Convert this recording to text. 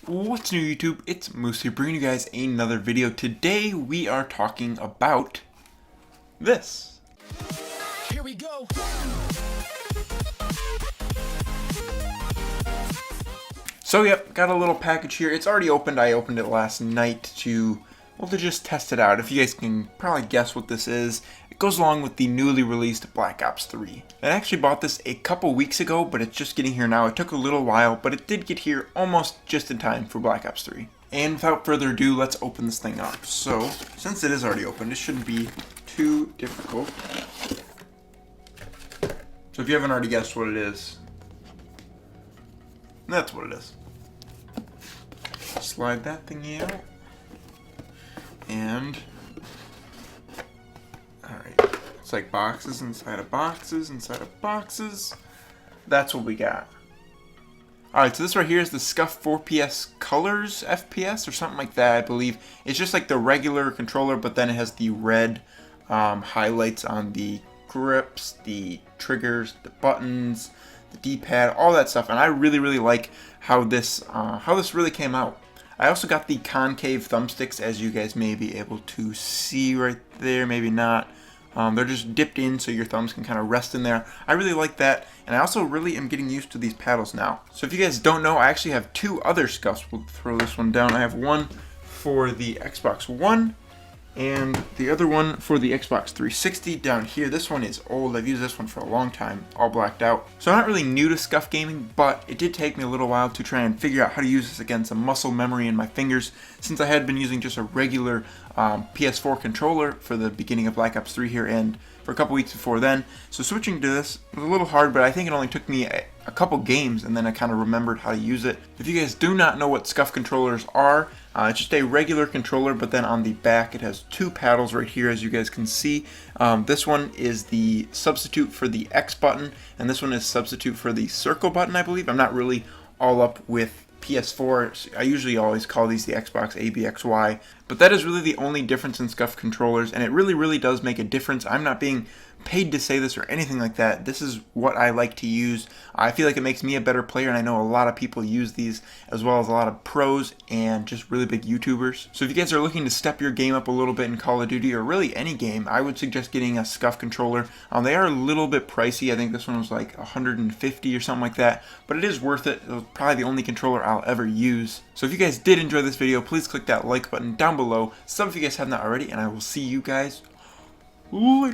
What's new, YouTube? It's Moosie bringing you guys another video. Today we are talking about this. Here we go. So yep, got a little package here. It's already opened. I opened it last night to just test it out. If you guys can probably guess what this is, it goes along with the newly released Black Ops 3. I actually bought this a couple weeks ago, but it's just getting here now. It took a little while, but it did get here almost just in time for Black Ops 3. And without further ado, let's open this thing up. So, since it is already opened, it shouldn't be too difficult. So if you haven't already guessed what it is, that's what it is. Slide that thingy out. And alright, it's like boxes inside of boxes inside of boxes. That's what we got. Alright, so this right here is the Scuf 4PS Colors FPS or something like that, I believe. It's just like the regular controller, but then it has the red highlights on the grips, the triggers, the buttons, the D-pad, all that stuff. And I really like how this really came out. I also got the concave thumbsticks, as you guys may be able to see right there, maybe not. They're just dipped in so your thumbs can kind of rest in there. I really like that, and I also really am getting used to these paddles now. So if you guys don't know, I actually have two other Scufs. We'll throw this one down. I have one for the Xbox One, and the other one for the Xbox 360 down here. This one is old. I've used this one for a long time, all blacked out. So I'm not really new to Scuf gaming, but it did take me a little while to try and figure out how to use this against some muscle memory in my fingers, since I had been using just a regular PS4 controller for the beginning of Black Ops 3 here and for a couple weeks before then. So switching to this was a little hard, but I think it only took me a couple games and then I kind of remembered how to use it. If you guys do not know what Scuf controllers are, it's just a regular controller, but then on the back it has two paddles right here, as you guys can see. This one is the substitute for the X button, and this one is substitute for the circle button, I believe. I'm not really all up with PS4. I usually always call these the Xbox A, B, X, Y, but that is really the only difference in Scuf controllers, and it really does make a difference. I'm not being paid to say this or anything like that. This is what I like to use. I feel like it makes me a better player, and I know a lot of people use these, as well as a lot of pros and just really big YouTubers. So if you guys are looking to step your game up a little bit in Call of Duty or really any game, I would suggest getting a Scuf controller. They are a little bit pricey. I think this one was like $150 or something like that, but it is worth it. It was probably the only controller I'll ever use. So if you guys did enjoy this video, please click that like button down below. Sub if you guys have not already, and I will see you guys later.